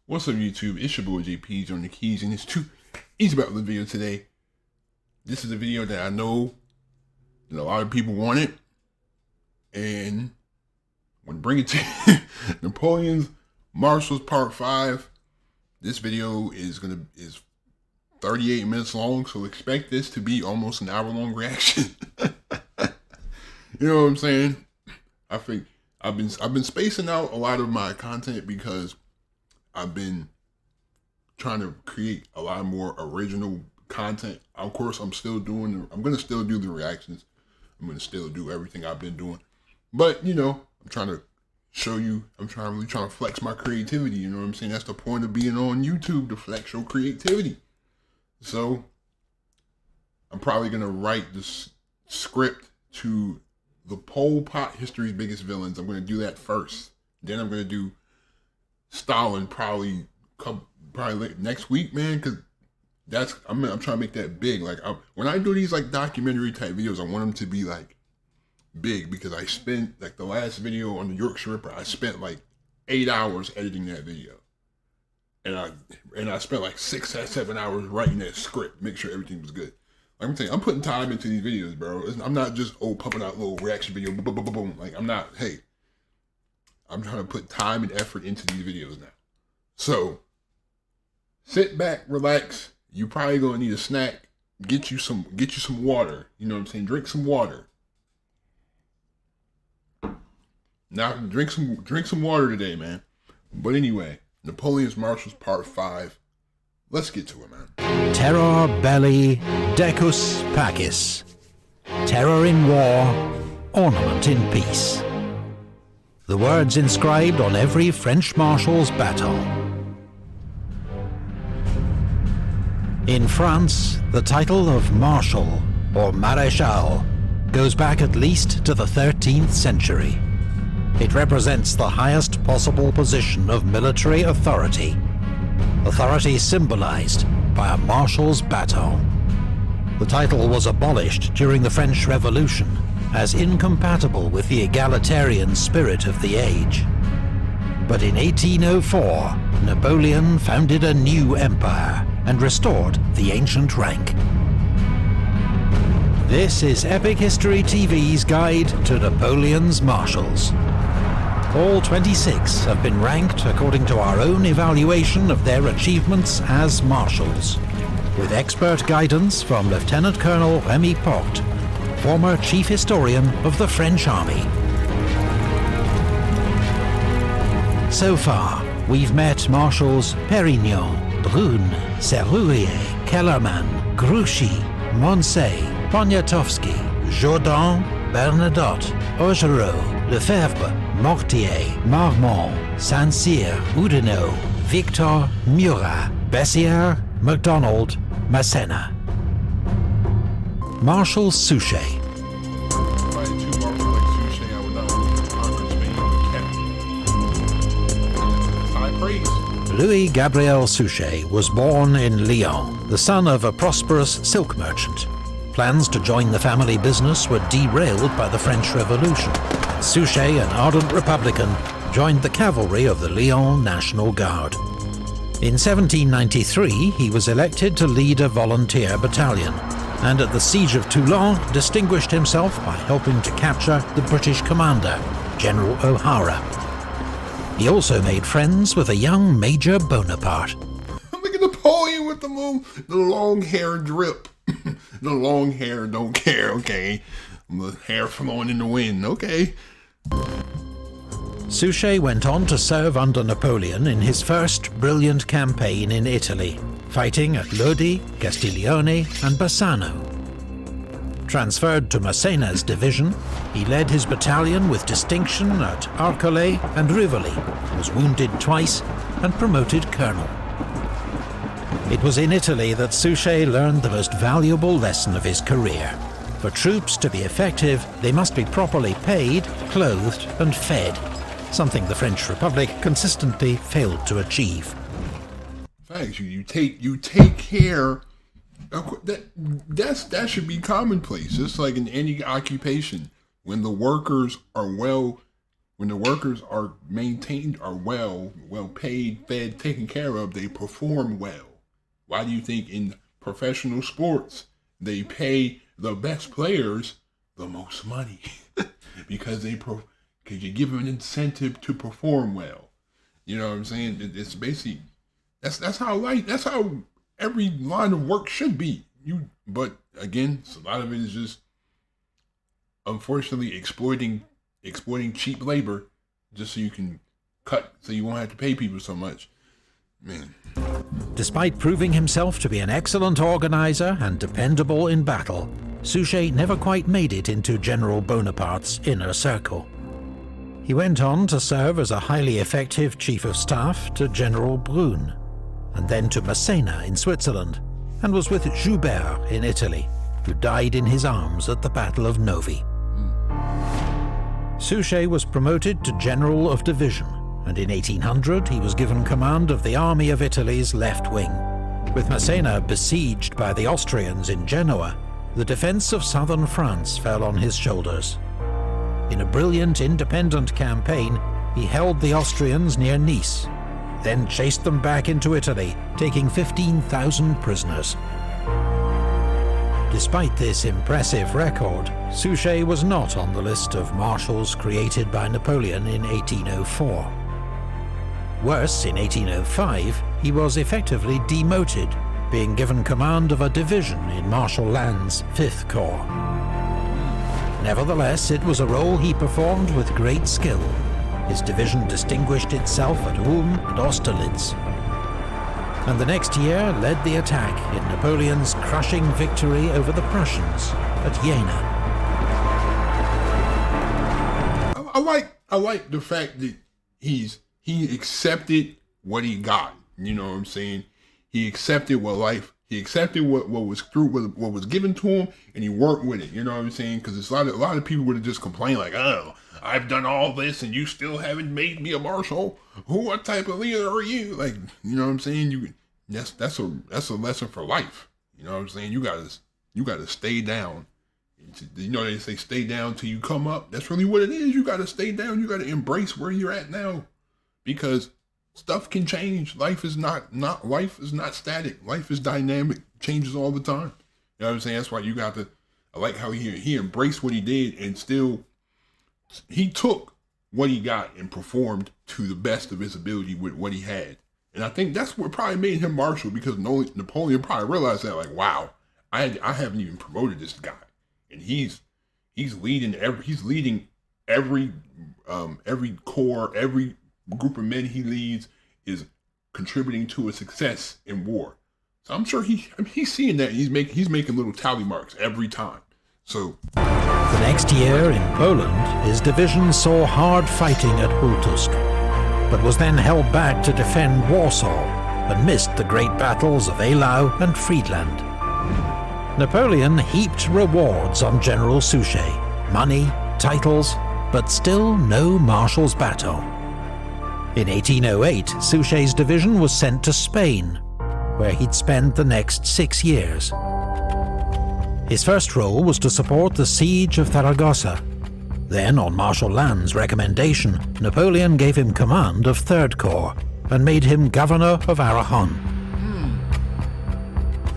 What's up, YouTube? It's your boy JP's on the keys, and it's too easy about the video today. This is a video that I know that a lot of people wanted, and I'm gonna bring it to you. Napoleon's Marshals Part 5. This video is 38 minutes long, so expect this to be almost an hour-long reaction. You know what I'm saying? I think I've been spacing out a lot of my content because I've been trying to create a lot more original content. Of course, I'm going to still do the reactions. I'm going to still do everything I've been doing. But, you know, I'm trying to show you, really trying to flex my creativity. You know what I'm saying? That's the point of being on YouTube, to flex your creativity. So, I'm probably going to write this script to the Pol Pot History's Biggest Villains. I'm going to do that first. Then I'm going to do Stalin probably next week, man, because I'm trying to make that big. Like, when I do these like documentary type videos, I want them to be like big, because I spent like the last video on the Yorkshire Ripper, I spent like 8 hours editing that video, and I spent like 6 or 7 hours writing that script, make sure everything was good. Like, I'm telling you, I'm putting time into these videos, bro. I'm not just pumping out little reaction video, boom, boom, boom, boom. Like, I'm trying to put time and effort into these videos now. So, sit back, relax. You probably gonna need a snack. Get you some water. You know what I'm saying? Drink some water. Now, drink some water today, man. But anyway, Napoleon's Marshals Part 5. Let's get to it, man. Terror belli, decus pacis. Terror in war, ornament in peace. The words inscribed on every French marshal's baton. In France, the title of Marshal or Maréchal goes back at least to the 13th century. It represents the highest possible position of military authority symbolized by a marshal's baton. The title was abolished during the French Revolution as incompatible with the egalitarian spirit of the age. But in 1804, Napoleon founded a new empire and restored the ancient rank. This is Epic History TV's guide to Napoleon's Marshals. All 26 have been ranked according to our own evaluation of their achievements as marshals, with expert guidance from Lieutenant Colonel Rémy Porte, former chief historian of the French Army. So far, we've met Marshals Pérignon, Brune, Serrurier, Kellerman, Grouchy, Moncey, Poniatowski, Jourdan, Bernadotte, Augereau, Lefebvre, Mortier, Marmont, Saint-Cyr, Oudinot, Victor, Murat, Bessières, MacDonald, Massena. Marshal Suchet. If I had two marshals like Suchet, I would not only conquer Spain, but capture. High praise. Louis Gabriel Suchet was born in Lyon, the son of a prosperous silk merchant. Plans to join the family business were derailed by the French Revolution. Suchet, an ardent Republican, joined the cavalry of the Lyon National Guard. In 1793, he was elected to lead a volunteer battalion, and at the Siege of Toulon distinguished himself by helping to capture the British commander, General O'Hara. He also made friends with a young Major Bonaparte. Look at Napoleon with the long hair drip. The long hair don't care, okay? The hair flowing in the wind, okay? Suchet went on to serve under Napoleon in his first brilliant campaign in Italy, fighting at Lodi, Castiglione and Bassano. Transferred to Massena's division, he led his battalion with distinction at Arcole and Rivoli, was wounded twice and promoted colonel. It was in Italy that Suchet learned the most valuable lesson of his career. For troops to be effective, they must be properly paid, clothed and fed, something the French Republic consistently failed to achieve. Thanks. You take care. That should be commonplace. It's like in any occupation. When the workers are well when the workers are maintained, are well paid, fed, taken care of, they perform well. Why do you think in professional sports they pay the best players the most money? Because you give them an incentive to perform well. You know what I'm saying? It's basically that's how every line of work should be. But again, a lot of it is just unfortunately exploiting cheap labor just so you can cut, so you won't have to pay people so much. Man. Despite proving himself to be an excellent organizer and dependable in battle, Suchet never quite made it into General Bonaparte's inner circle. He went on to serve as a highly effective chief of staff to General Brune, and then to Massena in Switzerland, and was with Joubert in Italy, who died in his arms at the Battle of Novi. Suchet was promoted to General of Division, and in 1800 he was given command of the Army of Italy's left wing. With Massena besieged by the Austrians in Genoa, the defense of southern France fell on his shoulders. In a brilliant independent campaign, he held the Austrians near Nice, then chased them back into Italy, taking 15,000 prisoners. Despite this impressive record, Suchet was not on the list of marshals created by Napoleon in 1804. Worse, in 1805, he was effectively demoted, being given command of a division in Marshal Lannes' 5th Corps. Nevertheless, it was a role he performed with great skill. His division distinguished itself at Ulm and Austerlitz, and the next year led the attack in Napoleon's crushing victory over the Prussians at Jena. I like the fact that he accepted what he got. You know what I'm saying? He accepted what was given to him, and he worked with it. You know what I'm saying? Because a lot of people would have just complained like, "Oh, I've done all this, and you still haven't made me a marshal. What type of leader are you?" Like, you know what I'm saying? That's a lesson for life. You know what I'm saying? You gotta stay down. You know, they say stay down till you come up. That's really what it is. You gotta stay down. You gotta embrace where you're at now, because stuff can change. Life is not static. Life is dynamic. Changes all the time. You know what I'm saying? That's why you got to. I like how he embraced what he did, and still he took what he got and performed to the best of his ability with what he had. And I think that's what probably made him marshal, because Napoleon probably realized that, like, wow, I haven't even promoted this guy, and he's leading every corps, every group of men he leads is contributing to a success in war. So I'm sure he's seeing that, and he's making little tally marks every time. So the next year in Poland, his division saw hard fighting at Hultusk, but was then held back to defend Warsaw and missed the great battles of Eylau and Friedland. Napoleon heaped rewards on General Suchet, money, titles, but still no marshal's baton. In 1808, Suchet's division was sent to Spain, where he'd spend the next 6 years. His first role was to support the siege of Zaragoza. Then, on Marshal Lannes' recommendation, Napoleon gave him command of 3rd Corps and made him governor of Aragon.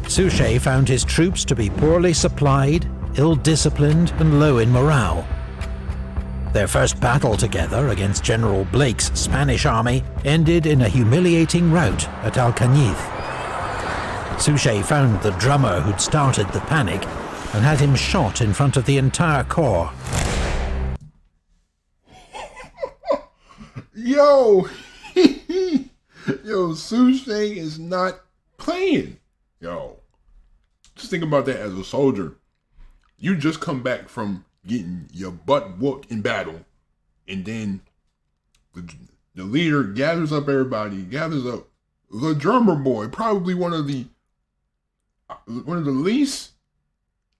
Suchet found his troops to be poorly supplied, ill-disciplined, and low in morale. Their first battle together against General Blake's Spanish army ended in a humiliating rout at Alcañiz. Suchet found the drummer who'd started the panic and had him shot in front of the entire corps. Yo, Suchet is not playing. Yo, just think about that as a soldier. You just come back from getting your butt whooped in battle, and then the leader gathers up everybody, gathers up the drummer boy, probably one of the least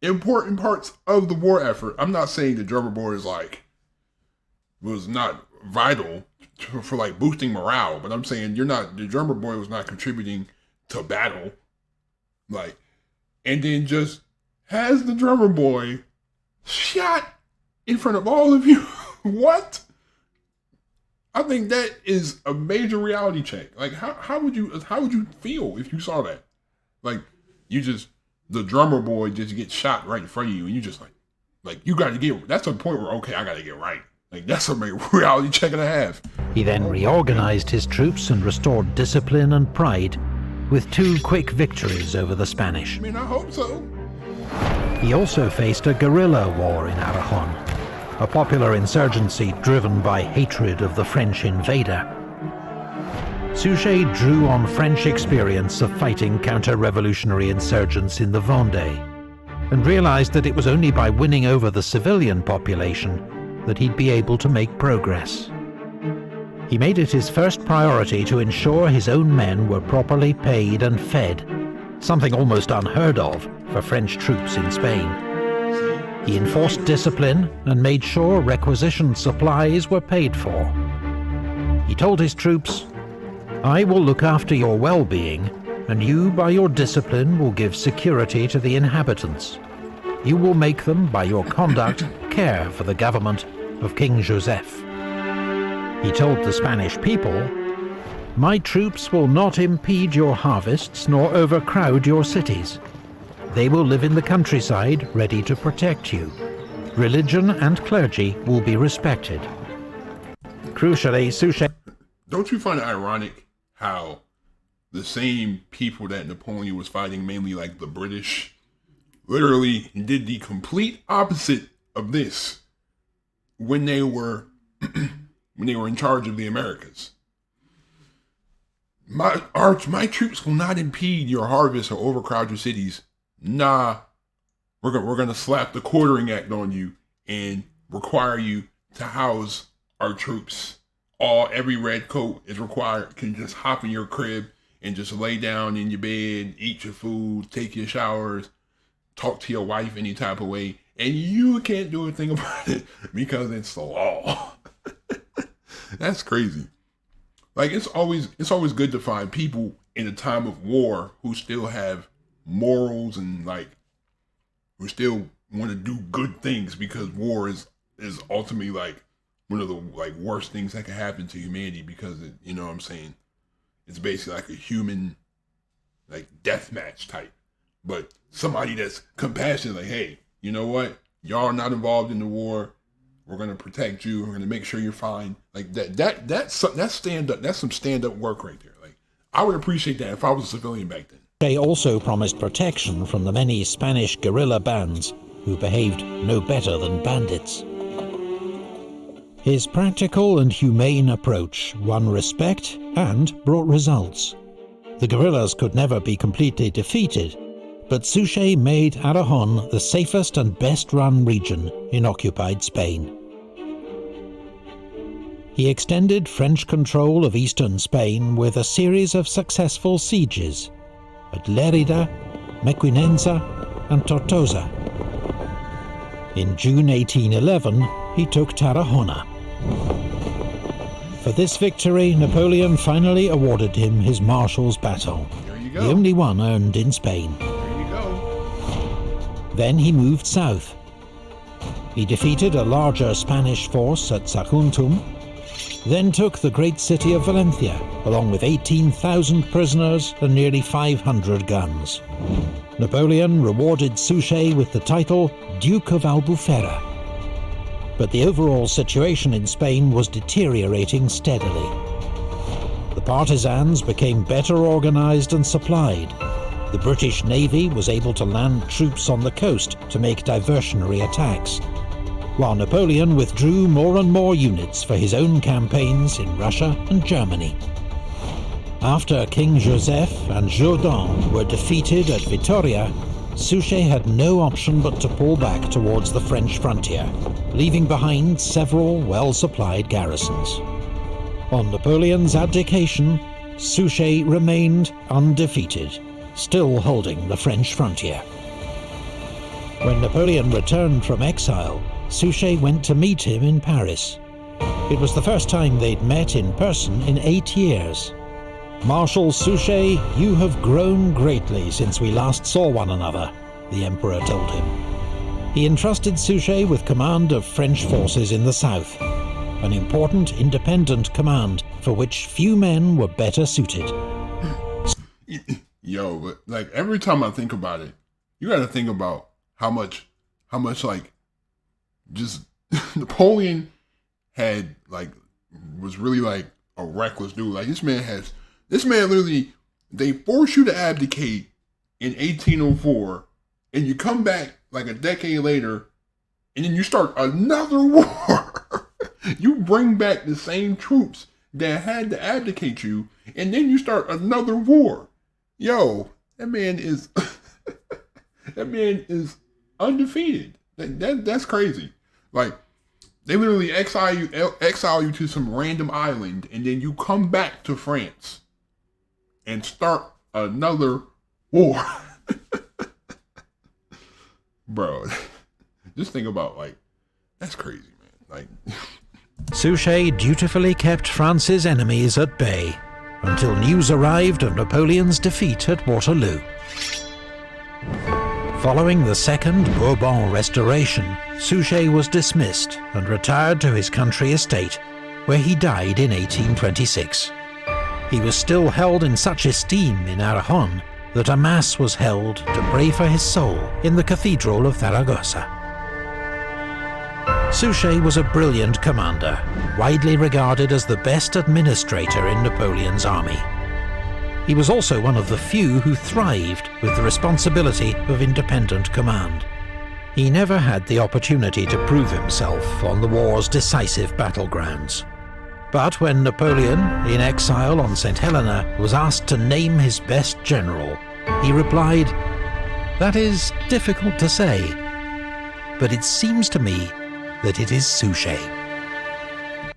important parts of the war effort. I'm not saying the drummer boy was not vital for like boosting morale, but I'm saying the drummer boy was not contributing to battle, like, and then just has the drummer boy shot in front of all of you. What? I think that is a major reality check. Like, how would you feel if you saw that? Like, the drummer boy just gets shot right in front of you, and you just like you got to get. That's a point where, okay, I got to get right. Like, that's a reality check and a half. He then reorganized his troops and restored discipline and pride with 2 quick victories over the Spanish. I mean, I hope so. He also faced a guerrilla war in Aragon, a popular insurgency driven by hatred of the French invader. Suchet drew on French experience of fighting counter-revolutionary insurgents in the Vendée, and realized that it was only by winning over the civilian population that he'd be able to make progress. He made it his first priority to ensure his own men were properly paid and fed, something almost unheard of for French troops in Spain. He enforced discipline and made sure requisitioned supplies were paid for. He told his troops, "I will look after your well-being, and you, by your discipline, will give security to the inhabitants. You will make them, by your conduct, care for the government of King Joseph." He told the Spanish people, "My troops will not impede your harvests nor overcrowd your cities. They will live in the countryside, ready to protect you. Religion and clergy will be respected." Crucially, Suchet... Don't you find it ironic how the same people that Napoleon was fighting, mainly like the British, literally did the complete opposite of this when they were in charge of the Americas? My troops will not impede your harvest or overcrowd your cities. Nah, we're gonna slap the Quartering Act on you and require you to house our troops. Every redcoat is required can just hop in your crib and just lay down in your bed, eat your food, take your showers, talk to your wife any type of way, and you can't do a thing about it because it's the law. That's crazy. Like, it's always good to find people in a time of war who still have morals and like who still want to do good things, because war is ultimately like one of the like worst things that can happen to humanity, because it, you know what I'm saying, it's basically like a human like death match type. But somebody that's compassionate, like, hey, you know what? Y'all are not involved in the war. We're gonna protect you. We're gonna make sure you're fine. Like that's stand up. That's some stand up work right there. Like, I would appreciate that if I was a civilian back then. They also promised protection from the many Spanish guerrilla bands who behaved no better than bandits. His practical and humane approach won respect and brought results. The guerrillas could never be completely defeated, but Suchet made Aragon the safest and best-run region in occupied Spain. He extended French control of eastern Spain with a series of successful sieges at Lérida, Mequinenza and Tortosa. In June 1811, he took Tarragona. For this victory, Napoleon finally awarded him his Marshal's Battle, the only one earned in Spain. Then he moved south. He defeated a larger Spanish force at Saguntum, then took the great city of Valencia, along with 18,000 prisoners and nearly 500 guns. Napoleon rewarded Suchet with the title Duke of Albufera. But the overall situation in Spain was deteriorating steadily. The partisans became better organized and supplied. The British Navy was able to land troops on the coast to make diversionary attacks, while Napoleon withdrew more and more units for his own campaigns in Russia and Germany. After King Joseph and Jourdan were defeated at Vitoria, Suchet had no option but to pull back towards the French frontier, leaving behind several well-supplied garrisons. On Napoleon's abdication, Suchet remained undefeated, still holding the French frontier. When Napoleon returned from exile, Suchet went to meet him in Paris. It was the first time they'd met in person in 8 years. "Marshal Suchet, you have grown greatly since we last saw one another," the Emperor told him. He entrusted Suchet with command of French forces in the south. an important independent command for which few men were better suited. Yo, but like every time I think about it, you got to think about how much like just Napoleon was really like a reckless dude. Like this man literally, they force you to abdicate in 1804, and you come back like a decade later, and then you start another war. You bring back the same troops that had to abdicate you, and then you start another war. Yo, that man is undefeated. That's crazy. Like they literally exile you to some random island, and then you come back to France and start another war. Bro, just think about that's crazy, man. Suchet dutifully kept France's enemies at bay until news arrived of Napoleon's defeat at Waterloo. Following the Second Bourbon Restoration, Suchet was dismissed and retired to his country estate, where he died in 1826. He was still held in such esteem in Aragon that a mass was held to pray for his soul in the Cathedral of Zaragoza. Suchet was a brilliant commander, widely regarded as the best administrator in Napoleon's army. He was also one of the few who thrived with the responsibility of independent command. He never had the opportunity to prove himself on the war's decisive battlegrounds. But when Napoleon, in exile on St. Helena, was asked to name his best general, he replied, "That is difficult to say, but it seems to me that it is Suchet."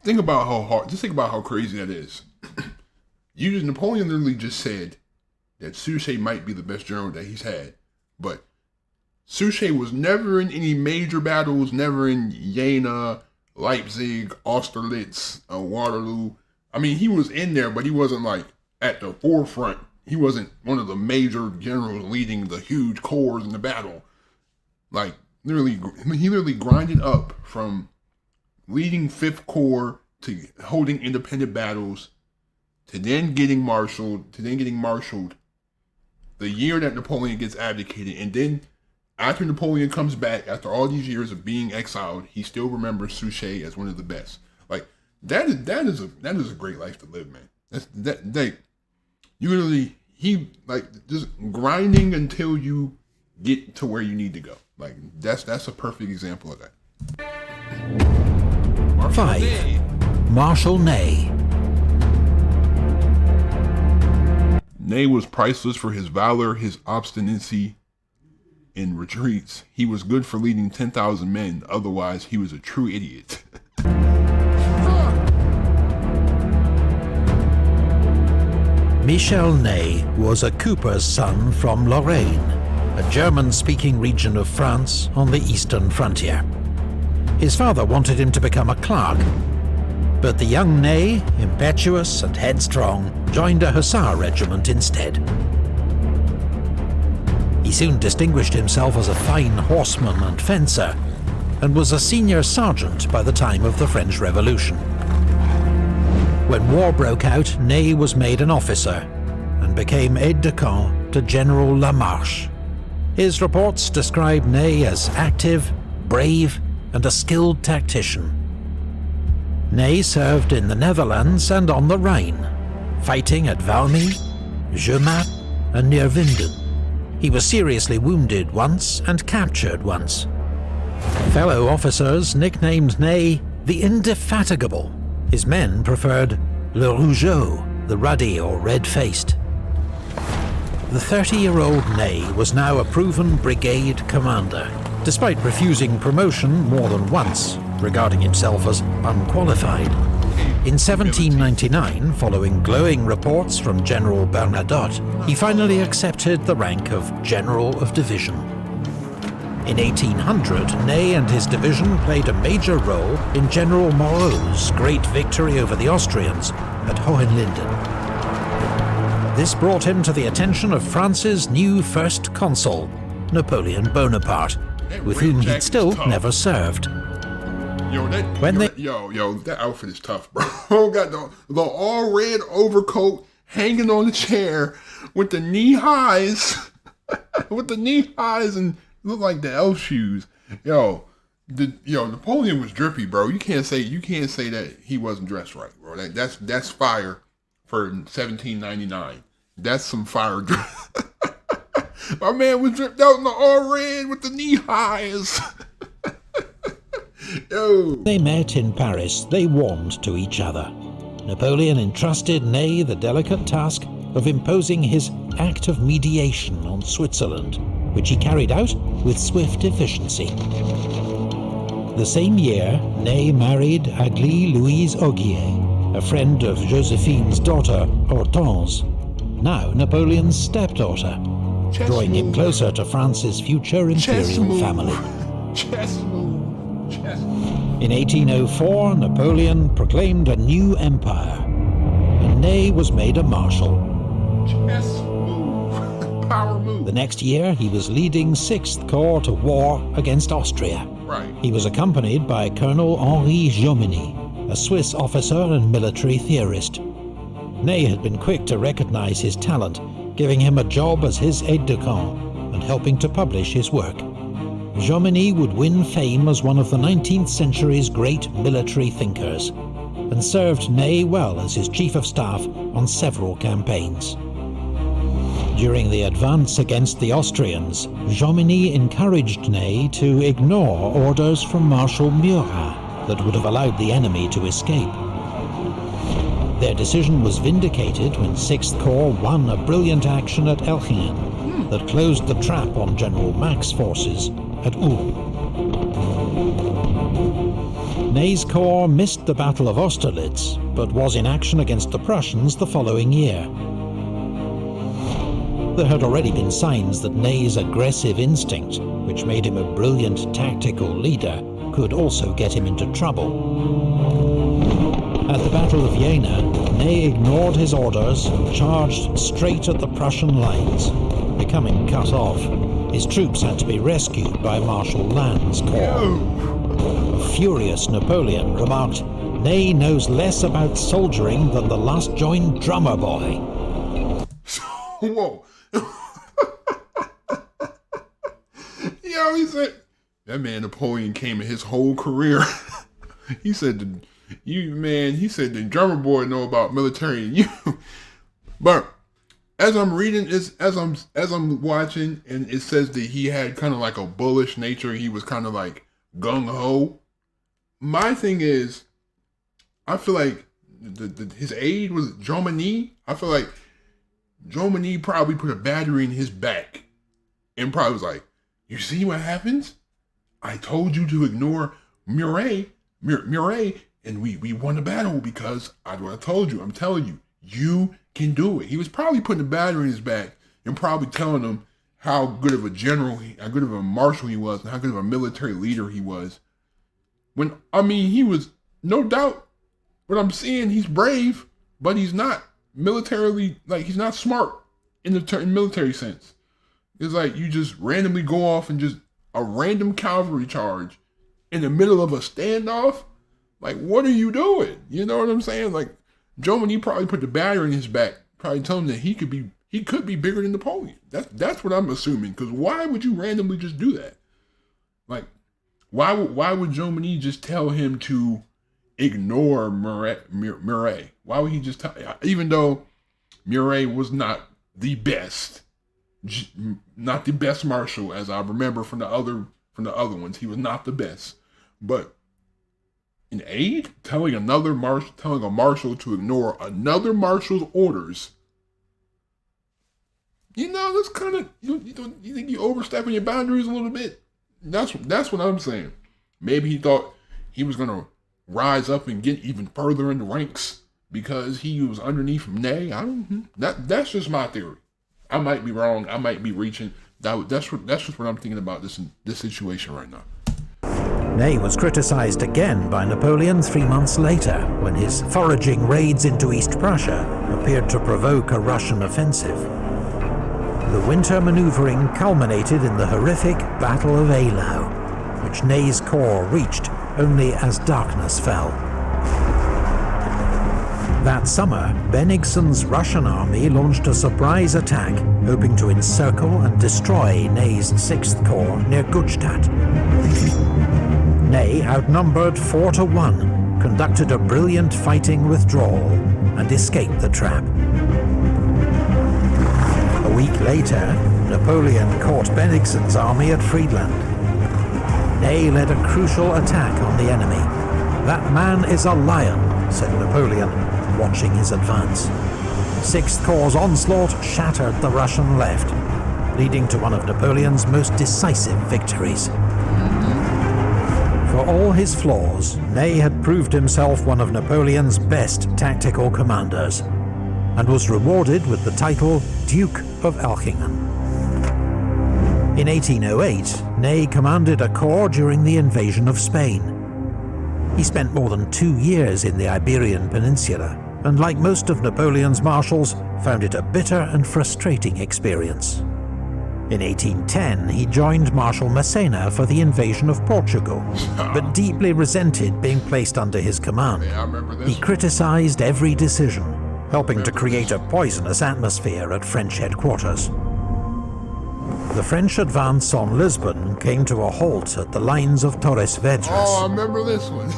Think about how crazy that is. Napoleon literally just said that Suchet might be the best general that he's had, but Suchet was never in any major battles, never in Jena, Leipzig, Austerlitz, Waterloo. I mean, he was in there, but he wasn't at the forefront. He wasn't one of the major generals leading the huge corps in the battle. He literally grinded up from leading 5th Corps to holding independent battles to then getting marshaled the year that Napoleon gets abdicated. And then after Napoleon comes back, after all these years of being exiled, he still remembers Suchet as one of the best. That is a great life to live, man. Just grinding until you get to where you need to go. That's a perfect example of that. 5. Marshal Ney. Ney was priceless for his valor, his obstinacy in retreats. He was good for leading 10,000 men, otherwise he was a true idiot. Michel Ney was a cooper's son from Lorraine, a German-speaking region of France on the eastern frontier. His father wanted him to become a clerk, but the young Ney, impetuous and headstrong, joined a hussar regiment instead. He soon distinguished himself as a fine horseman and fencer, and was a senior sergeant by the time of the French Revolution. When war broke out, Ney was made an officer, and became aide-de-camp to General Lamarche. His reports describe Ney as active, brave, and a skilled tactician. Ney served in the Netherlands and on the Rhine, fighting at Valmy, Jemappes, and near Winden. He was seriously wounded once and captured once. Fellow officers nicknamed Ney the Indefatigable. His men preferred Le Rougeau, the ruddy or red-faced. The 30-year-old Ney was now a proven brigade commander, despite refusing promotion more than once, regarding himself as unqualified. In 1799, following glowing reports from General Bernadotte, he finally accepted the rank of General of Division. In 1800, Ney and his division played a major role in General Moreau's great victory over the Austrians at Hohenlinden. This brought him to the attention of France's new first consul, Napoleon Bonaparte, with whom he'd still never served. Yo, that outfit is tough, bro. Got the all red overcoat hanging on the chair with the knee highs, and look like the elf shoes. Napoleon was drippy, bro. You can't say that he wasn't dressed right, bro. That's fire for 1799. That's some fire dress. My man was dripped out in the all red with the knee highs. Yo. They met in Paris, they warmed to each other. Napoleon entrusted Ney the delicate task of imposing his act of mediation on Switzerland, which he carried out with swift efficiency. The same year, Ney married Aglaé Louise Augier, a friend of Josephine's daughter, Hortense, now Napoleon's stepdaughter, drawing him closer to France's future imperial family. In 1804, Napoleon proclaimed a new empire, and Ney was made a marshal. Power move. The next year, he was leading 6th Corps to war against Austria. Right. He was accompanied by Colonel Henri Jomini, a Swiss officer and military theorist. Ney had been quick to recognize his talent, giving him a job as his aide-de-camp and helping to publish his work. Jomini would win fame as one of the 19th century's great military thinkers, and served Ney well as his chief of staff on several campaigns. During the advance against the Austrians, Jomini encouraged Ney to ignore orders from Marshal Murat that would have allowed the enemy to escape. Their decision was vindicated when 6th Corps won a brilliant action at Elchingen that closed the trap on General Mack's forces at Ulm. Ney's corps missed the Battle of Austerlitz, but was in action against the Prussians the following year. There had already been signs that Ney's aggressive instinct, which made him a brilliant tactical leader, could also get him into trouble. At the Battle of Jena, Ney ignored his orders and charged straight at the Prussian lines. Becoming cut off, his troops had to be rescued by Marshal Lannes' corps. A furious Napoleon remarked, "Ney knows less about soldiering than the last joined drummer boy." Whoa. He said, that man Napoleon came in his whole career. He said, he said the drummer boy know about military and you. But as I'm reading this, as I'm watching, and it says that he had kind of like a bullish nature. He was kind of like gung-ho. My thing is, I feel like his aide was Jomini. I feel like Jomini probably put a battery in his back and probably was like, you see what happens? I told you to ignore Murat, and we won the battle because I told you. I'm telling you, you can do it. He was probably putting a battery in his back and probably telling him how good of a general, how good of a marshal he was, and how good of a military leader he was. He was, no doubt, what I'm seeing, he's brave, but he's not militarily, he's not smart in the military sense. It's like you just randomly go off and just a random cavalry charge in the middle of a standoff. Like, what are you doing? You know what I'm saying? Like, Jomini probably put the battery in his back, probably telling him that he could be bigger than Napoleon. That's what I'm assuming. Because why would you randomly just do that? Like, why would Jomini just tell him to ignore Murat? Why would he just tell? Even though Murat was not the best marshal, as I remember from the other ones, he was not the best. But an aide telling a marshal to ignore another marshal's orders, that's kind of you think you overstepping your boundaries a little bit. That's what I'm saying. Maybe he thought he was gonna rise up and get even further in the ranks because he was underneath Ney. That's just my theory. I might be wrong. I might be reaching. That's just what I'm thinking about this situation right now. Ney was criticized again by Napoleon 3 months later, when his foraging raids into East Prussia appeared to provoke a Russian offensive. The winter maneuvering culminated in the horrific Battle of Eylau, which Ney's corps reached only as darkness fell. That summer, Bennigsen's Russian army launched a surprise attack, hoping to encircle and destroy Ney's 6th Corps near Gutstadt. Ney, outnumbered 4-1, conducted a brilliant fighting withdrawal and escaped the trap. A week later, Napoleon caught Bennigsen's army at Friedland. Ney led a crucial attack on the enemy. "That man is a lion," said Napoleon, watching his advance. 6th Corps' onslaught shattered the Russian left, leading to one of Napoleon's most decisive victories. For all his flaws, Ney had proved himself one of Napoleon's best tactical commanders, and was rewarded with the title Duke of Elchingen. In 1808, Ney commanded a corps during the invasion of Spain. He spent more than 2 years in the Iberian Peninsula, and like most of Napoleon's marshals, found it a bitter and frustrating experience. In 1810, he joined Marshal Massena for the invasion of Portugal, but deeply resented being placed under his command. He criticized every decision, helping to create a poisonous atmosphere at French headquarters. The French advance on Lisbon came to a halt at the lines of Torres Vedras. Oh, I remember this one.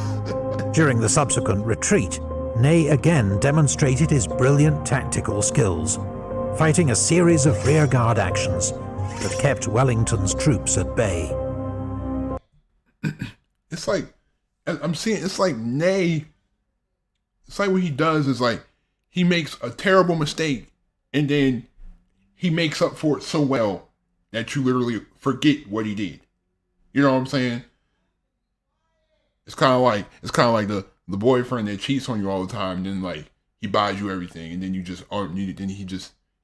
During the subsequent retreat, Ney again demonstrated his brilliant tactical skills, fighting a series of rearguard actions that kept Wellington's troops at bay. It's like, I'm seeing, it's like Ney, it's like what he does is like, he makes a terrible mistake and then he makes up for it so well that you literally forget what he did. You know what I'm saying? It's kind of like the boyfriend that cheats on you all the time, and then like he buys you everything, and then you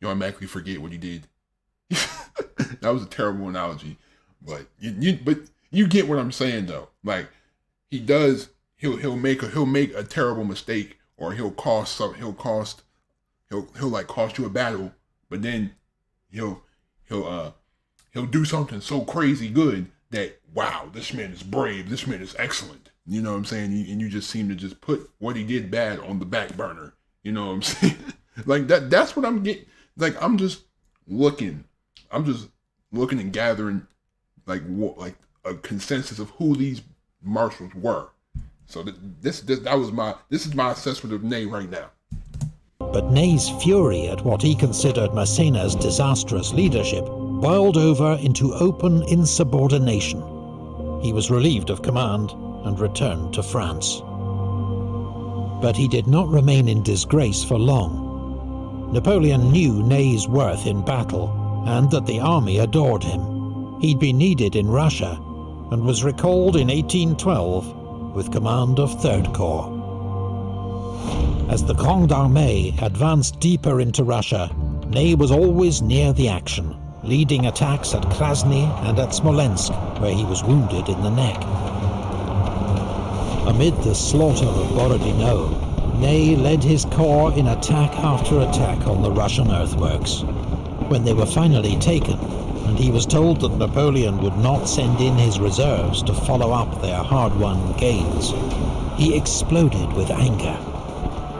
automatically forget what he did. That was a terrible analogy, but you get what I'm saying though. Like he'll make a terrible mistake, or he'll cost you a battle, but then he'll do something so crazy good that, wow, this man is brave, this man is excellent. You know what I'm saying? And you just seem to just put what he did bad on the back burner. You know what I'm saying? Like that's what I'm getting. Like I'm just looking and gathering like a consensus of who these marshals were. So this is my assessment of Ney right now. But Ney's fury at what he considered Massena's disastrous leadership boiled over into open insubordination. He was relieved of command and returned to France. But he did not remain in disgrace for long. Napoleon knew Ney's worth in battle, and that the army adored him. He'd been needed in Russia, and was recalled in 1812 with command of 3rd Corps. As the Grande Armée advanced deeper into Russia, Ney was always near the action, leading attacks at Krasny and at Smolensk, where he was wounded in the neck. Amid the slaughter of Borodino, Ney led his corps in attack after attack on the Russian earthworks. When they were finally taken, and he was told that Napoleon would not send in his reserves to follow up their hard-won gains, he exploded with anger.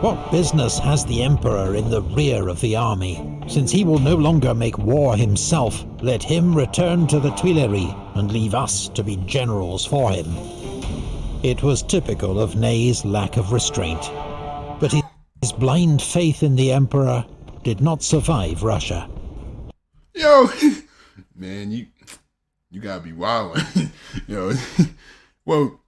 What business has the Emperor in the rear of the army? Since he will no longer make war himself, let him return to the Tuileries and leave us to be generals for him. It was typical of Ney's lack of restraint, but his blind faith in the Emperor did not survive Russia. Yo, man, you gotta be wildin'. Yo, well,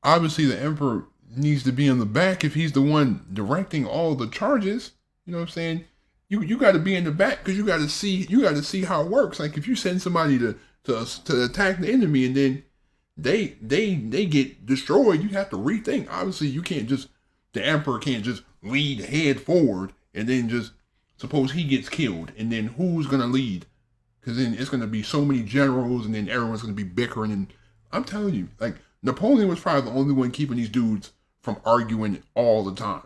obviously the Emperor needs to be in the back if he's the one directing all the charges. You know what I'm saying? You got to be in the back because you got to see how it works. Like if you send somebody to attack the enemy and then they get destroyed, you have to rethink. Obviously, the Emperor can't just lead head forward and then just suppose he gets killed, and then who's gonna lead? Because then it's gonna be so many generals, and then everyone's gonna be bickering. And I'm telling you, like Napoleon was probably the only one keeping these dudes from arguing all the time.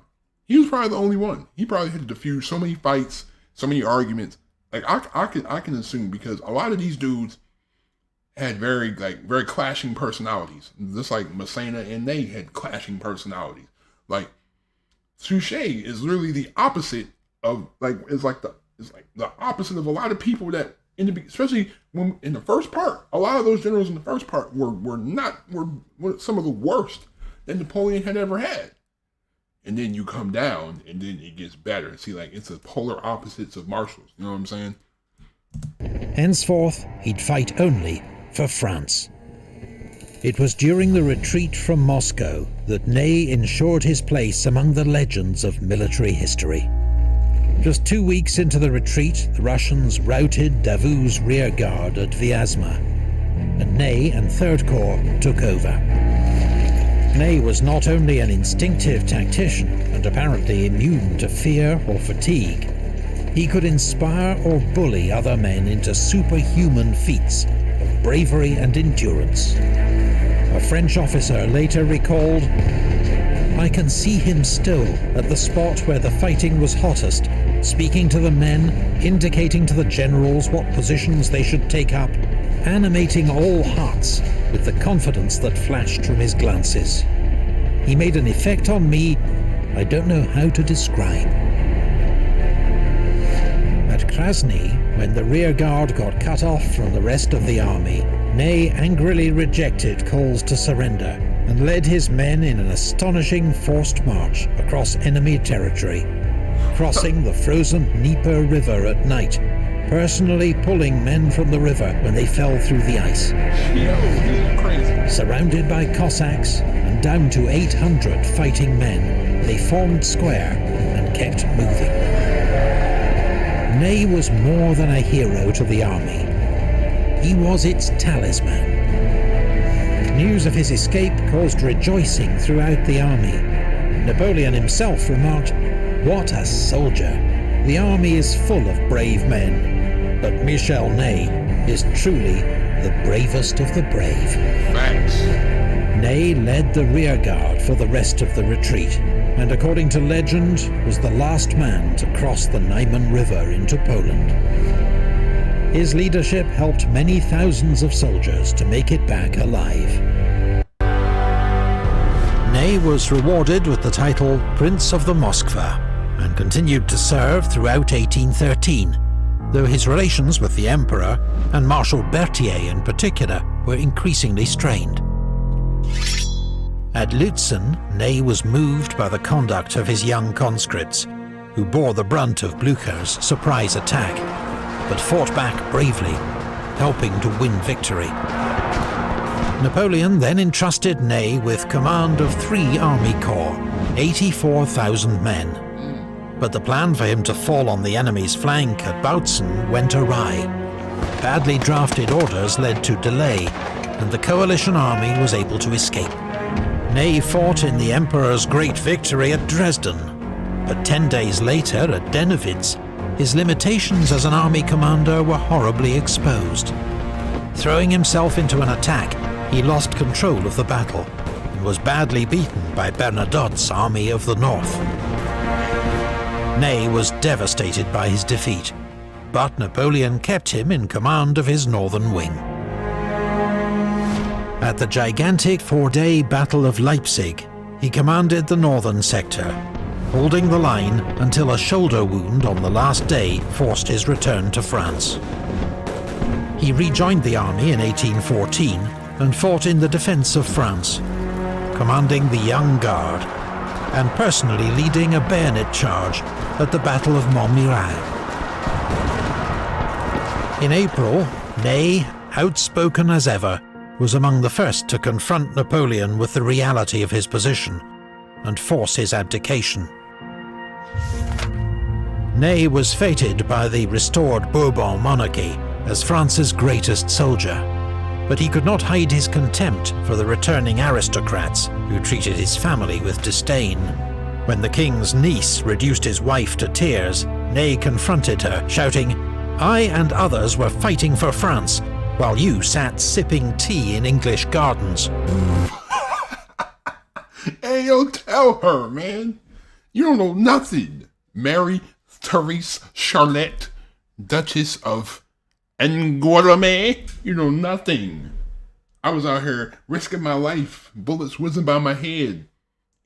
He was probably the only one. He probably had to diffuse so many fights, so many arguments. Like I can assume, because a lot of these dudes had very clashing personalities. Just like Massena and Ney had clashing personalities. Like Suchet is really the opposite of it's like the opposite of a lot of people that especially when in the first part, a lot of those generals in the first part were some of the worst that Napoleon had ever had. And then you come down, and then it gets better. See, like, it's the polar opposites of marshals. You know what I'm saying? Henceforth, he'd fight only for France. It was during the retreat from Moscow that Ney ensured his place among the legends of military history. Just 2 weeks into the retreat, the Russians routed Davout's rearguard at Vyazma, and Ney and Third Corps took over. Ney was not only an instinctive tactician and apparently immune to fear or fatigue, he could inspire or bully other men into superhuman feats of bravery and endurance. A French officer later recalled, "I can see him still at the spot where the fighting was hottest, speaking to the men, indicating to the generals what positions they should take up, animating all hearts with the confidence that flashed from his glances. He made an effect on me I don't know how to describe." At Krasny, when the rearguard got cut off from the rest of the army, Ney angrily rejected calls to surrender and led his men in an astonishing forced march across enemy territory, crossing the frozen Dnieper River at night, personally pulling men from the river when they fell through the ice. Surrounded by Cossacks and down to 800 fighting men, they formed square and kept moving. Ney was more than a hero to the army. He was its talisman. News of his escape caused rejoicing throughout the army. Napoleon himself remarked, "What a soldier! The army is full of brave men, but Michel Ney is truly the bravest of the brave." Facts. Ney led the rearguard for the rest of the retreat, and according to legend, was the last man to cross the Niemen River into Poland. His leadership helped many thousands of soldiers to make it back alive. Ney was rewarded with the title Prince of the Moskva, and continued to serve throughout 1813, though his relations with the Emperor, and Marshal Berthier in particular, were increasingly strained. At Lützen, Ney was moved by the conduct of his young conscripts, who bore the brunt of Blücher's surprise attack, but fought back bravely, helping to win victory. Napoleon then entrusted Ney with command of 3 army corps, 84,000 men. But the plan for him to fall on the enemy's flank at Bautzen went awry. Badly drafted orders led to delay, and the coalition army was able to escape. Ney fought in the Emperor's great victory at Dresden, but 10 days later at Dennewitz, his limitations as an army commander were horribly exposed. Throwing himself into an attack, he lost control of the battle, and was badly beaten by Bernadotte's Army of the North. Ney was devastated by his defeat, but Napoleon kept him in command of his northern wing. At the gigantic 4-day Battle of Leipzig, he commanded the northern sector, holding the line until a shoulder wound on the last day forced his return to France. He rejoined the army in 1814 and fought in the defense of France, commanding the Young Guard, and personally leading a bayonet charge at the Battle of Montmirail. In April, Ney, outspoken as ever, was among the first to confront Napoleon with the reality of his position and force his abdication. Ney was feted by the restored Bourbon monarchy as France's greatest soldier, but he could not hide his contempt for the returning aristocrats who treated his family with disdain. When the king's niece reduced his wife to tears, Ney confronted her, shouting, "I and others were fighting for France, while you sat sipping tea in English gardens." Hey, yo, tell her, man. You don't know nothing. Mary Therese Charlotte, Duchess of and gourmet, nothing. I was out here risking my life, bullets whizzing by my head,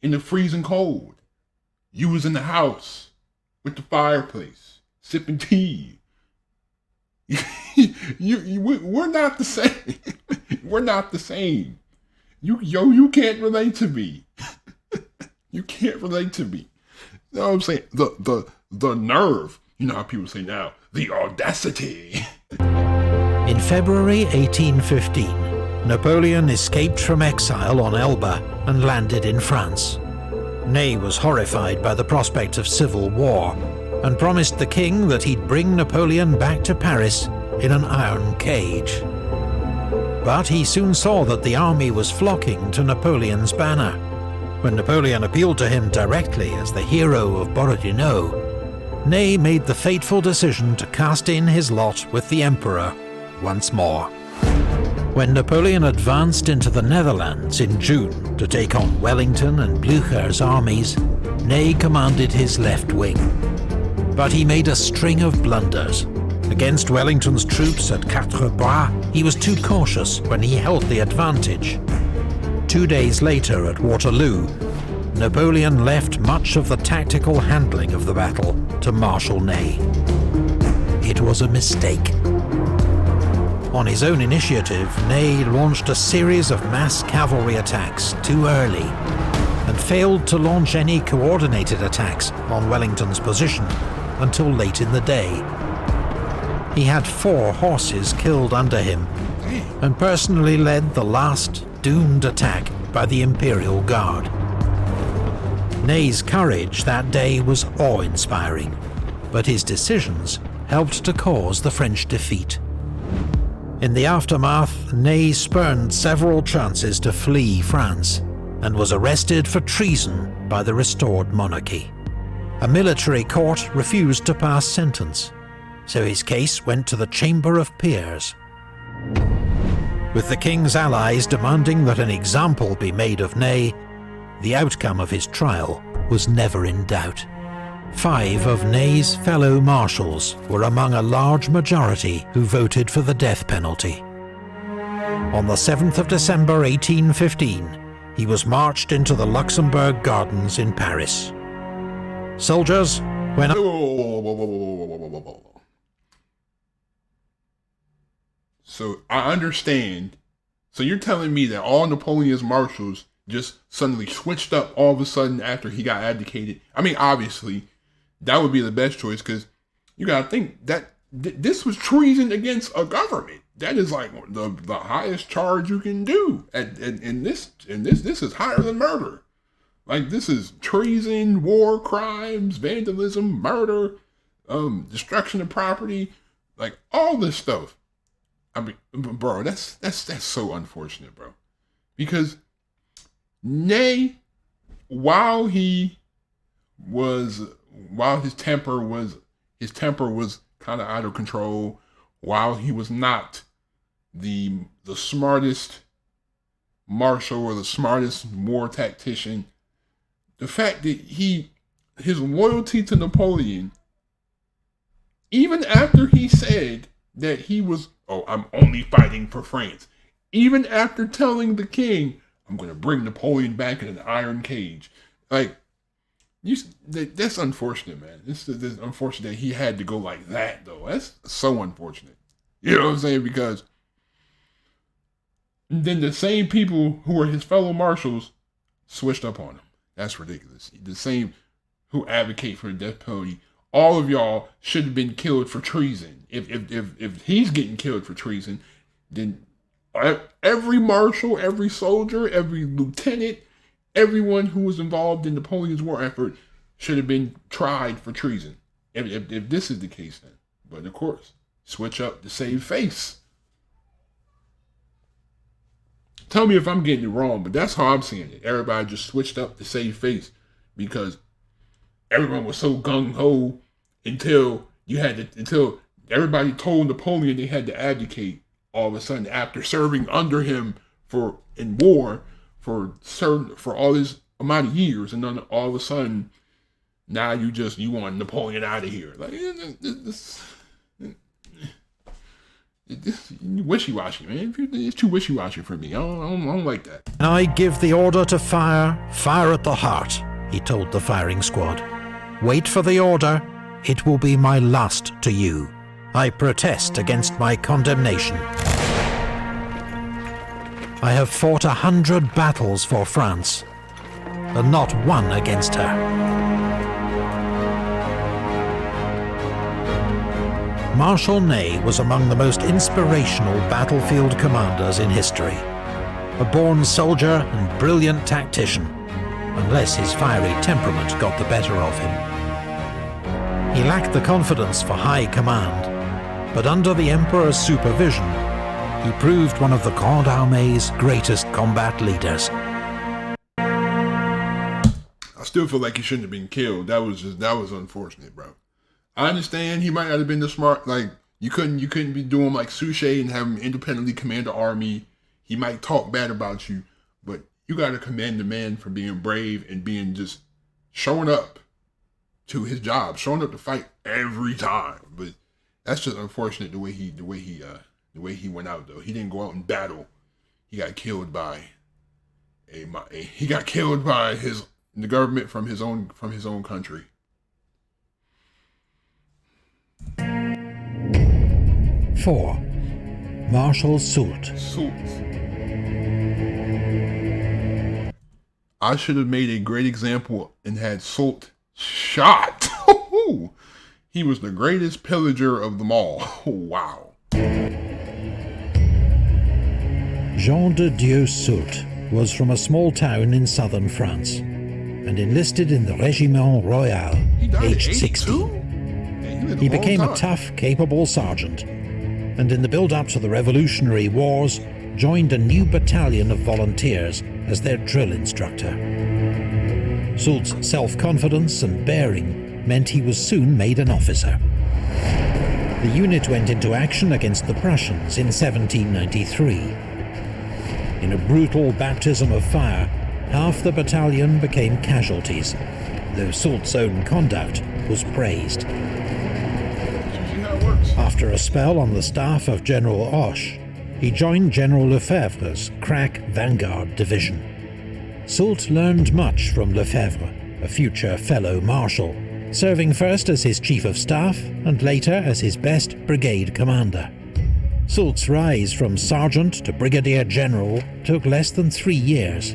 in the freezing cold. You was in the house, with the fireplace, sipping tea. We're not the same. We're not the same. You can't relate to me. You can't relate to me. You know what I'm saying? The nerve. You know how people say now, the audacity. In February 1815, Napoleon escaped from exile on Elba and landed in France. Ney was horrified by the prospect of civil war and promised the king that he'd bring Napoleon back to Paris in an iron cage. But he soon saw that the army was flocking to Napoleon's banner. When Napoleon appealed to him directly as the hero of Borodino, Ney made the fateful decision to cast in his lot with the Emperor once more. When Napoleon advanced into the Netherlands in June to take on Wellington and Blücher's armies, Ney commanded his left wing. But he made a string of blunders. Against Wellington's troops at Quatre Bras, he was too cautious when he held the advantage. 2 days later at Waterloo, Napoleon left much of the tactical handling of the battle to Marshal Ney. It was a mistake. On his own initiative, Ney launched a series of mass cavalry attacks too early, and failed to launch any coordinated attacks on Wellington's position until late in the day. He had 4 horses killed under him, and personally led the last doomed attack by the Imperial Guard. Ney's courage that day was awe-inspiring, but his decisions helped to cause the French defeat. In the aftermath, Ney spurned several chances to flee France, and was arrested for treason by the restored monarchy. A military court refused to pass sentence, so his case went to the Chamber of Peers. With the king's allies demanding that an example be made of Ney, the outcome of his trial was never in doubt. 5 of Ney's fellow marshals were among a large majority who voted for the death penalty. On the 7th of December 1815, he was marched into the Luxembourg Gardens in Paris. Soldiers, when... So I understand. So you're telling me that all Napoleon's marshals just suddenly switched up all of a sudden after he got abdicated? I mean, obviously, that would be the best choice, because you got to think that this was treason against a government. That is like the highest charge you can do. And this is higher than murder. Like, this is treason, war crimes, vandalism, murder, destruction of property, like all this stuff. I mean, bro, that's so unfortunate, bro. Because Ney, while his temper was kind of out of control, while he was not the smartest marshal or the smartest war tactician, the fact that his loyalty to Napoleon, even after he said that he was, I'm only fighting for France, even after telling the king, I'm going to bring Napoleon back in an iron cage, like, that's unfortunate, man. It's unfortunate that he had to go like that, though. That's so unfortunate. You know what I'm saying? Because then the same people who were his fellow marshals switched up on him. That's ridiculous. The same who advocate for the death penalty. All of y'all should have been killed for treason. If he's getting killed for treason, then every marshal, every soldier, every lieutenant, everyone who was involved in Napoleon's war effort should have been tried for treason. If this is the case, then. But of course, switch up to save face. Tell me if I'm getting it wrong, but that's how I'm seeing it. Everybody just switched up to save face because everyone was so gung-ho until everybody told Napoleon they had to abdicate all of a sudden after serving under him in war for all this amount of years, and then all of a sudden now you want Napoleon out of here. Like, This wishy-washy, man. It's too wishy-washy for me. I don't like that. I give the order to fire. Fire at the heart, he told the firing squad. Wait for the order. It will be my last to you. I protest against my condemnation. I have fought 100 battles for France, and not one against her. Marshal Ney was among the most inspirational battlefield commanders in history. A born soldier and brilliant tactician, unless his fiery temperament got the better of him. He lacked the confidence for high command, but under the Emperor's supervision, he proved one of the Grande Armée's greatest combat leaders. I still feel like he shouldn't have been killed. That was unfortunate, bro. I understand he might not have been the smart, like, you couldn't be doing like Suchet and have him independently command the army. He might talk bad about you, but you gotta commend the man for being brave and being just showing up to his job, showing up to fight every time. But that's just unfortunate the way he went out though. He didn't go out and battle. He got killed by the government from his own country. 4. Marshal Soult. I should have made a great example and had Soult shot. He was the greatest pillager of them all. Wow. Jean de Dieu Soult was from a small town in southern France and enlisted in the Régiment Royal, aged 16. He became a tough, capable sergeant, and in the build-up to the Revolutionary Wars, joined a new battalion of volunteers as their drill instructor. Soult's self-confidence and bearing meant he was soon made an officer. The unit went into action against the Prussians in 1793. In a brutal baptism of fire, half the battalion became casualties, though Soult's own conduct was praised. After a spell on the staff of General Hoche, he joined General Lefebvre's crack vanguard division. Soult learned much from Lefebvre, a future fellow marshal, serving first as his chief of staff and later as his best brigade commander. Soult's rise from sergeant to brigadier general took less than 3 years.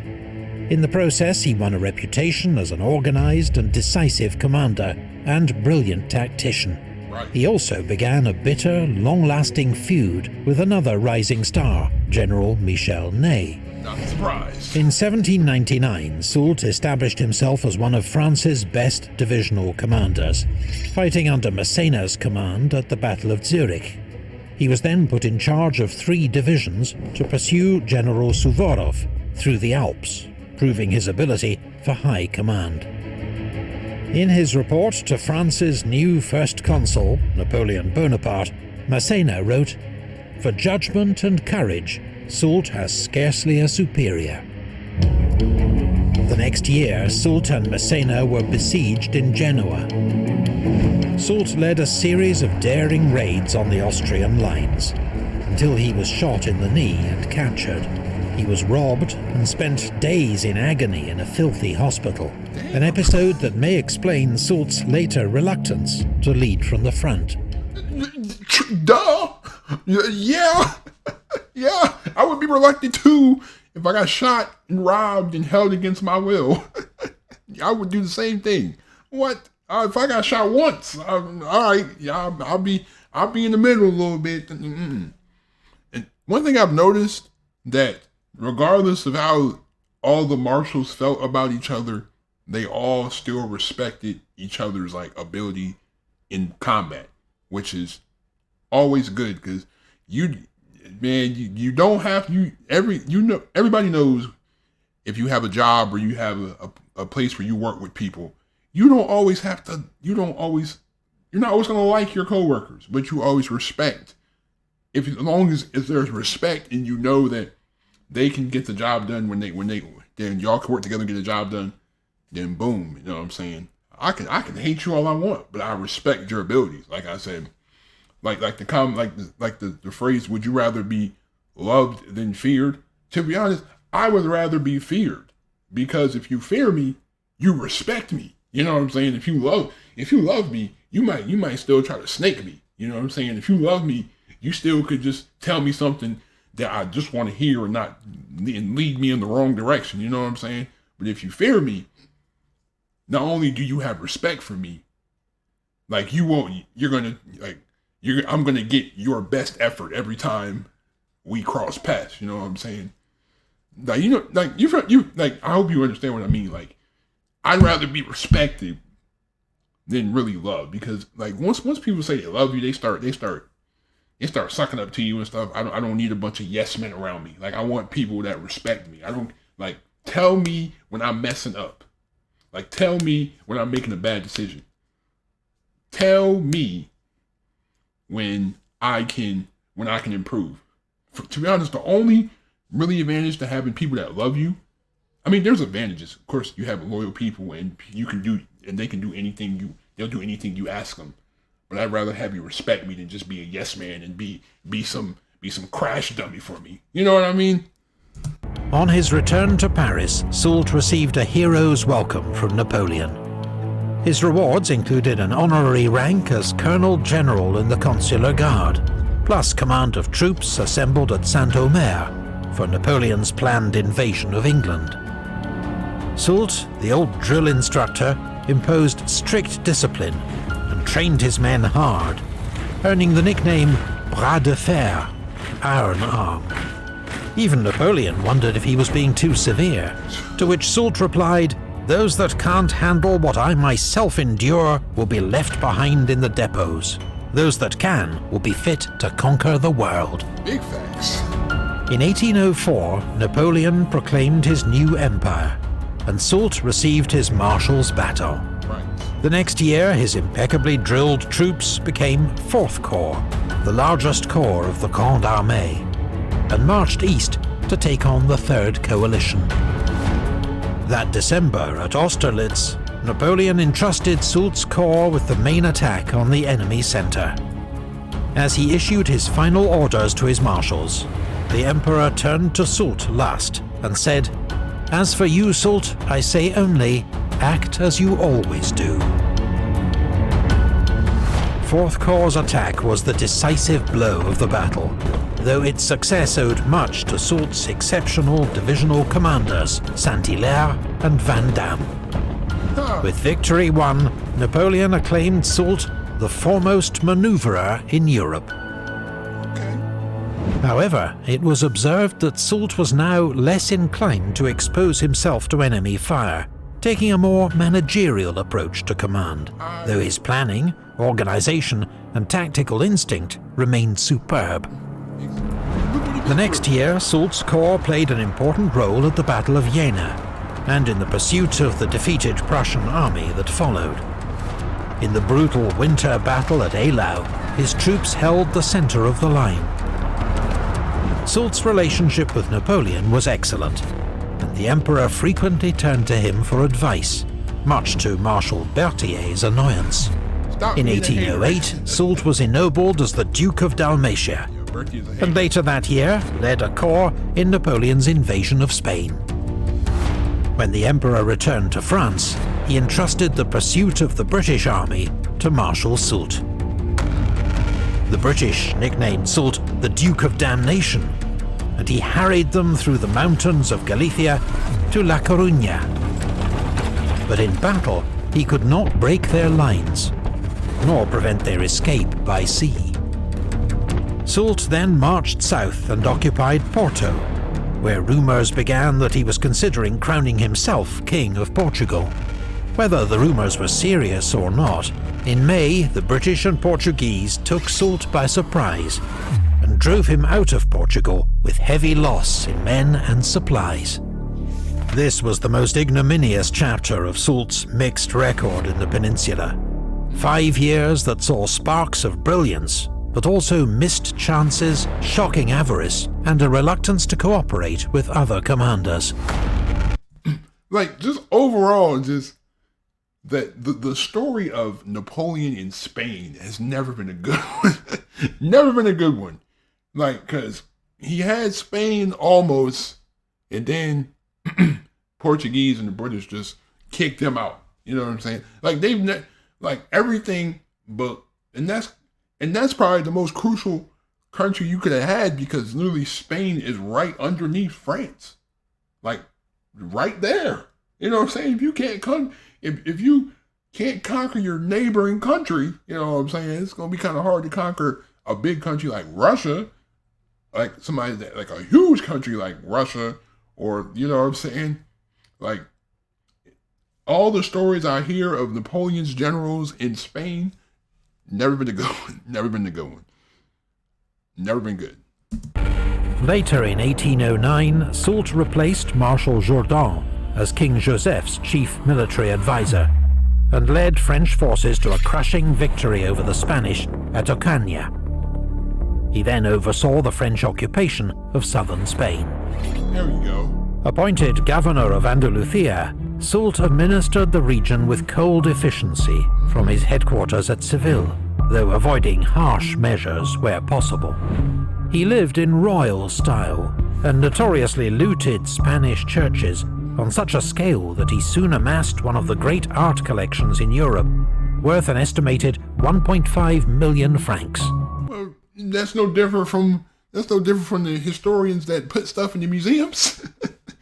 In the process, he won a reputation as an organized and decisive commander and brilliant tactician. He also began a bitter, long-lasting feud with another rising star, General Michel Ney. Not surprised. In 1799, Soult established himself as one of France's best divisional commanders, fighting under Massena's command at the Battle of Zurich. He was then put in charge of 3 divisions to pursue General Suvorov through the Alps, proving his ability for high command. In his report to France's new first consul, Napoleon Bonaparte, Massena wrote, "For judgment and courage, Soult has scarcely a superior." The next year, Soult and Massena were besieged in Genoa. Soult led a series of daring raids on the Austrian lines, until he was shot in the knee and captured. He was robbed and spent days in agony in a filthy hospital, an episode that may explain Soult's later reluctance to lead from the front. Duh! Yeah! Yeah, I would be reluctant too if I got shot and robbed and held against my will. I would do the same thing. What? If I got shot once, all right, yeah, I'll be in the middle a little bit. And one thing I've noticed, that regardless of how all the marshals felt about each other, they all still respected each other's ability in combat, which is always good, because you don't have everybody knows if you have a job or you have a place where you work with people, you're not always going to like your coworkers, but you always respect. As long as there's respect and you know that they can get the job done when then y'all can work together and get the job done, then boom, you know what I'm saying? I can hate you all I want, but I respect your abilities. Like I said, the phrase, would you rather be loved than feared? To be honest, I would rather be feared, because if you fear me, you respect me. You know what I'm saying? If you love me, you might still try to snake me. You know what I'm saying? If you love me, you still could just tell me something that I just want to hear and not and lead me in the wrong direction. You know what I'm saying? But if you fear me, not only do you have respect for me, like I'm gonna get your best effort every time we cross paths. You know what I'm saying? Like, you know, like you like, I hope you understand what I mean. Like, I'd rather be respected than really loved, because like once people say they love you, they start sucking up to you and stuff. I don't need a bunch of yes men around me. Like, I want people that respect me. I don't, like, tell me when I'm messing up. Like, tell me when I'm making a bad decision. Tell me when I can improve. To be honest, the only really advantage to having people that love you, I mean, there's advantages. Of course, you have loyal people, and they can do anything they'll do anything you ask them. But I'd rather have you respect me than just be a yes man and be some crash dummy for me. You know what I mean? On his return to Paris, Soult received a hero's welcome from Napoleon. His rewards included an honorary rank as Colonel General in the Consular Guard, plus command of troops assembled at Saint-Omer for Napoleon's planned invasion of England. Soult, the old drill instructor, imposed strict discipline and trained his men hard, earning the nickname Bras de Fer, Iron Arm. Even Napoleon wondered if he was being too severe, to which Soult replied, "Those that can't handle what I myself endure will be left behind in the depots. Those that can will be fit to conquer the world." Big facts. In 1804, Napoleon proclaimed his new empire, and Soult received his Marshal's Baton. Right. The next year, his impeccably drilled troops became 4th Corps, the largest corps of the Grande Armée, and marched east to take on the 3rd Coalition. That December at Austerlitz, Napoleon entrusted Soult's corps with the main attack on the enemy centre. As he issued his final orders to his marshals, the Emperor turned to Soult last and said, "As for you, Soult, I say only, act as you always do." 4th Corps' attack was the decisive blow of the battle, though its success owed much to Soult's exceptional divisional commanders, Saint-Hilaire and Van Damme. With victory won, Napoleon acclaimed Soult the foremost maneuverer in Europe. However, it was observed that Soult was now less inclined to expose himself to enemy fire, taking a more managerial approach to command, though his planning, organisation and tactical instinct remained superb. The next year, Soult's corps played an important role at the Battle of Jena, and in the pursuit of the defeated Prussian army that followed. In the brutal winter battle at Eylau, his troops held the centre of the line. Soult's relationship with Napoleon was excellent, and the Emperor frequently turned to him for advice, much to Marshal Berthier's annoyance. In 1808, Soult was ennobled as the Duke of Dalmatia, and later that year led a corps in Napoleon's invasion of Spain. When the Emperor returned to France, he entrusted the pursuit of the British army to Marshal Soult. The British nicknamed Soult the Duke of Damnation, and he harried them through the mountains of Galicia to La Coruña. But in battle, he could not break their lines, nor prevent their escape by sea. Soult then marched south and occupied Porto, where rumours began that he was considering crowning himself King of Portugal. Whether the rumours were serious or not, in May the British and Portuguese took Soult by surprise and drove him out of Portugal with heavy loss in men and supplies. This was the most ignominious chapter of Soult's mixed record in the peninsula. 5 years that saw sparks of brilliance, but also missed chances, shocking avarice, and a reluctance to cooperate with other commanders. Like, just overall, just that the story of Napoleon in Spain has never been a good one. Never been a good one. Like, because he had Spain almost, and then Portuguese and the British just kicked him out. You know what I'm saying? Like, like everything, but, and that's probably the most crucial country you could have had, because literally Spain is right underneath France. Like, right there. You know what I'm saying? If you can't if you can't conquer your neighboring country, you know what I'm saying? It's gonna be kind of hard to conquer a big country like Russia, like somebody that, like a huge country like Russia, or you know what I'm saying? Like, all the stories I hear of Napoleon's generals in Spain, never been a good one. Never been a good one. Never been good. Later in 1809, Soult replaced Marshal Jourdan as King Joseph's chief military advisor, and led French forces to a crushing victory over the Spanish at Ocaña. He then oversaw the French occupation of southern Spain. There we go. Appointed governor of Andalusia, Soult administered the region with cold efficiency from his headquarters at Seville, though avoiding harsh measures where possible. He lived in royal style and notoriously looted Spanish churches on such a scale that he soon amassed one of the great art collections in Europe, worth an estimated 1.5 million francs. Well, that's no different from the historians that put stuff in the museums.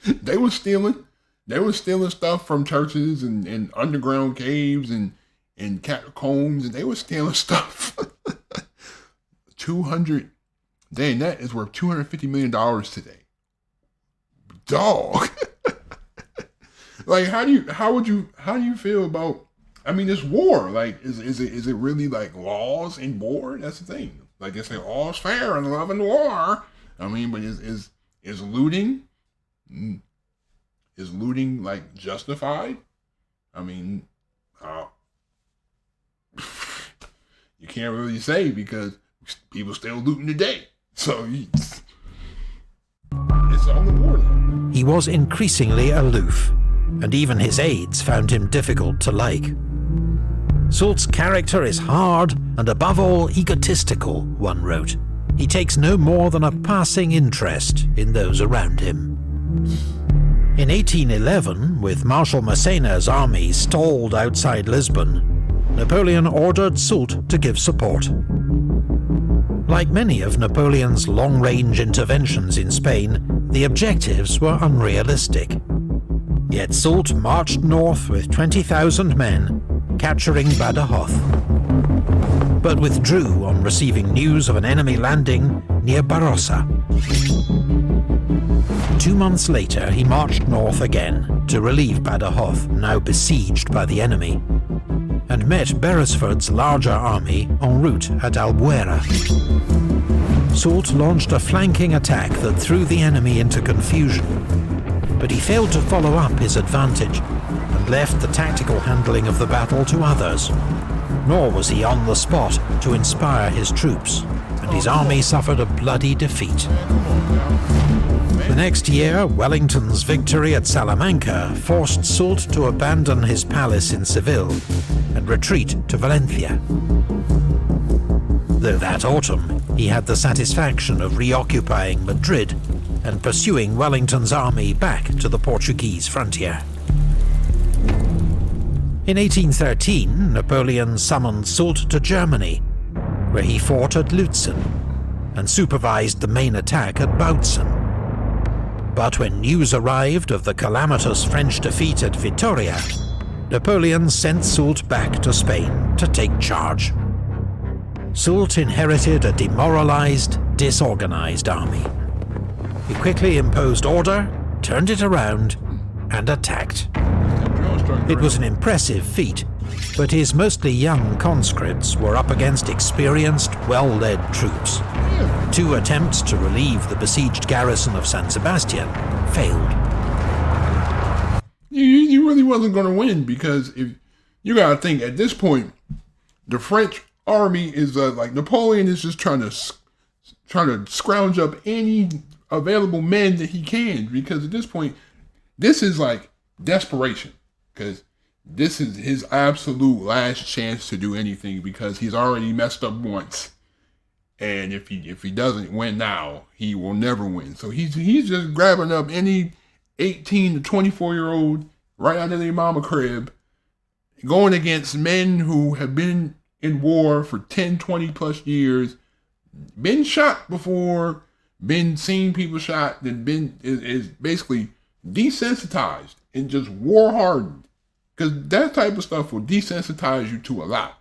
They were stealing stuff from churches and underground caves and catacombs, and they were stealing stuff. 200, dang, that is worth $250 million today. Dog. Like, how do you feel about, I mean, this war? Like, is it really like laws in war? That's the thing. Like, they say all's fair in love and war. I mean, but is looting, like justified? I mean, you can't really say, because people still looting today. So it's on the war now. He was increasingly aloof, and even his aides found him difficult to like. Soult's character is hard and above all egotistical, one wrote. He takes no more than a passing interest in those around him. In 1811, with Marshal Massena's army stalled outside Lisbon, Napoleon ordered Soult to give support. Like many of Napoleon's long-range interventions in Spain, the objectives were unrealistic. Yet Soult marched north with 20,000 men, capturing Badajoz, but withdrew on receiving news of an enemy landing near Barossa. 2 months later, he marched north again to relieve Badajoz, now besieged by the enemy, and met Beresford's larger army en route at Albuera. Soult launched a flanking attack that threw the enemy into confusion, but he failed to follow up his advantage and left the tactical handling of the battle to others. Nor was he on the spot to inspire his troops, and his army suffered a bloody defeat. The next year, Wellington's victory at Salamanca forced Soult to abandon his palace in Seville and retreat to Valencia. Though that autumn, he had the satisfaction of reoccupying Madrid and pursuing Wellington's army back to the Portuguese frontier. In 1813, Napoleon summoned Soult to Germany, where he fought at Lutzen and supervised the main attack at Bautzen. But when news arrived of the calamitous French defeat at Vitoria, Napoleon sent Soult back to Spain to take charge. Soult inherited a demoralized, disorganized army. He quickly imposed order, turned it around, and attacked. It was an impressive feat, but his mostly young conscripts were up against experienced, well-led troops. 2 attempts to relieve the besieged garrison of San Sebastian failed. You really wasn't going to win, because if you got to think, at this point, the French army is like, Napoleon is just trying to scrounge up any available men that he can, because at this point, this is like desperation, because this is his absolute last chance to do anything, because he's already messed up once. And if he doesn't win now, he will never win. So he's just grabbing up any 18 to 24-year-old right out of their mama crib, going against men who have been in war for 10, 20 plus years, been shot before, been seen people shot, and is basically desensitized and just war hardened. Because that type of stuff will desensitize you to a lot.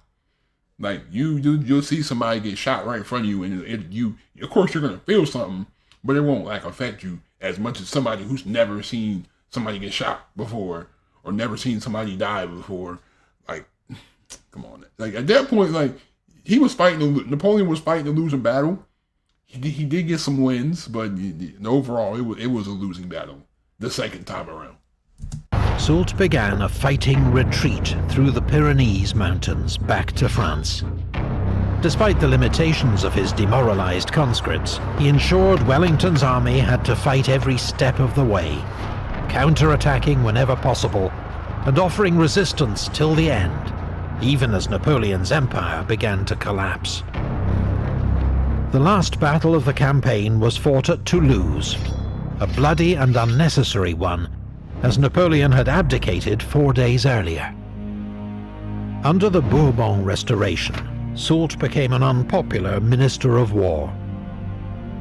Like you'll see somebody get shot right in front of you, and you of course you're gonna feel something, but it won't like affect you as much as somebody who's never seen somebody get shot before or never seen somebody die before. Like, come on. Like at that point, like Napoleon was fighting a losing battle. He did get some wins, but overall it was a losing battle the second time around. Soult began a fighting retreat through the Pyrenees mountains back to France. Despite the limitations of his demoralized conscripts, he ensured Wellington's army had to fight every step of the way, counter-attacking whenever possible, and offering resistance till the end, even as Napoleon's empire began to collapse. The last battle of the campaign was fought at Toulouse, a bloody and unnecessary one, as Napoleon had abdicated 4 days earlier. Under the Bourbon Restoration, Soult became an unpopular Minister of War.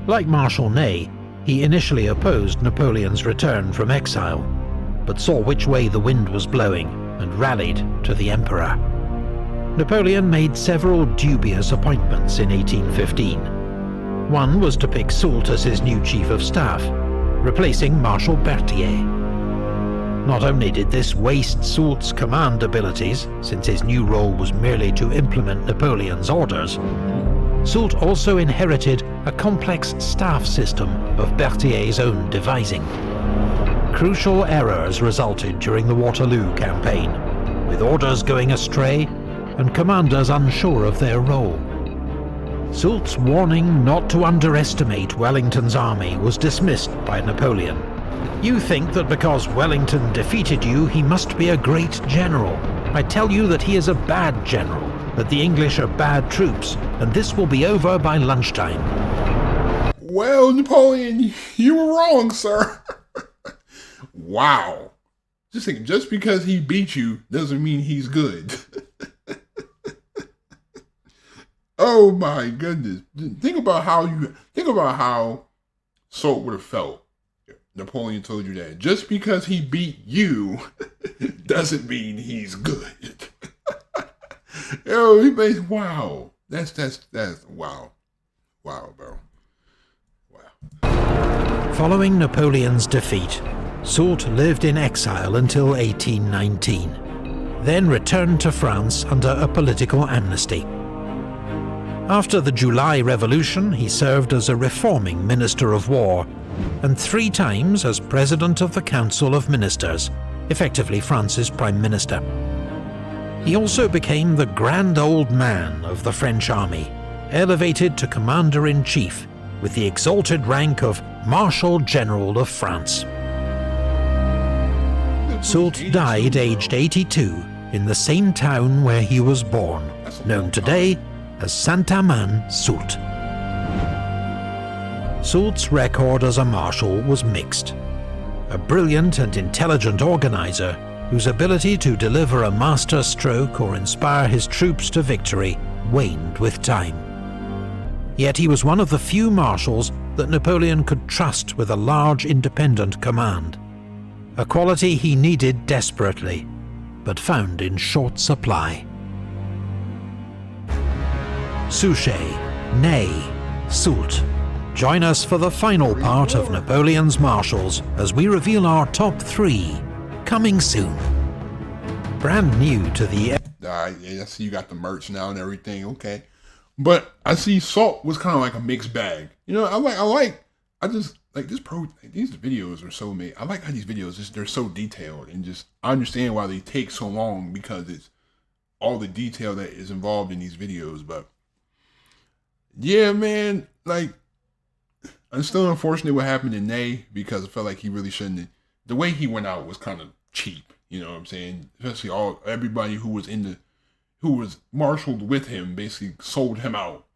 Like Marshal Ney, he initially opposed Napoleon's return from exile, but saw which way the wind was blowing and rallied to the Emperor. Napoleon made several dubious appointments in 1815. One was to pick Soult as his new chief of staff, replacing Marshal Berthier. Not only did this waste Soult's command abilities, since his new role was merely to implement Napoleon's orders, Soult also inherited a complex staff system of Berthier's own devising. Crucial errors resulted during the Waterloo campaign, with orders going astray and commanders unsure of their role. Soult's warning not to underestimate Wellington's army was dismissed by Napoleon. You think that because Wellington defeated you, he must be a great general. I tell you that he is a bad general, that the English are bad troops, and this will be over by lunchtime. Well, Napoleon, you were wrong, sir. Wow. Just because he beat you doesn't mean he's good. Oh my goodness. Think about how Soult would have felt. Napoleon told you that just because he beat you doesn't mean he's good. Yo, he made, wow. That's wow. Wow, bro. Wow. Following Napoleon's defeat, Soult lived in exile until 1819, then returned to France under a political amnesty. After the July Revolution, he served as a reforming Minister of War, and 3 times as President of the Council of Ministers, effectively France's Prime Minister. He also became the Grand Old Man of the French army, elevated to Commander-in-Chief with the exalted rank of Marshal General of France. Soult died aged 82 in the same town where he was born, known today as Saint-Amand-Soult. Soult's record as a marshal was mixed. A brilliant and intelligent organizer whose ability to deliver a master stroke or inspire his troops to victory waned with time. Yet he was one of the few marshals that Napoleon could trust with a large independent command, a quality he needed desperately, but found in short supply. Suchet, Ney, Soult. Join us for the final part of Napoleon's Marshals as we reveal our top 3, coming soon. Brand new to the... I see you got the merch now and everything, okay. But I see Soult was kind of like a mixed bag. You know, these videos are so made. I like how these videos, they're so detailed, and just, I understand why they take so long because it's all the detail that is involved in these videos. But yeah, man, like, it's still unfortunate what happened to Ney, because I felt like he really shouldn't have. The way he went out was kind of cheap, you know what I'm saying? Especially everybody who was marshaled with him basically sold him out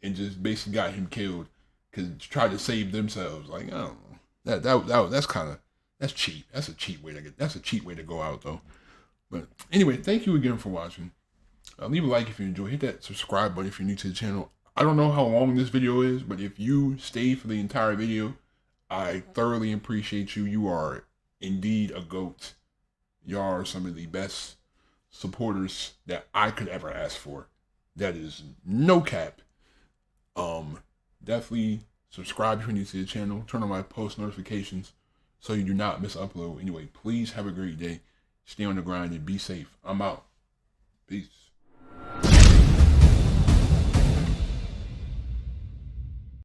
and just basically got him killed because tried to save themselves. Like, I don't know. That's cheap. That's a cheap way to go out though. But anyway, thank you again for watching. Leave a like if you enjoy. Hit that subscribe button if you're new to the channel. I don't know how long this video is, but if you stayed for the entire video, I thoroughly appreciate you. You are indeed a GOAT. You are some of the best supporters that I could ever ask for. That is no cap. Definitely subscribe if you're new to the channel. Turn on my post notifications so you do not miss an upload. Anyway, please have a great day. Stay on the grind and be safe. I'm out. Peace.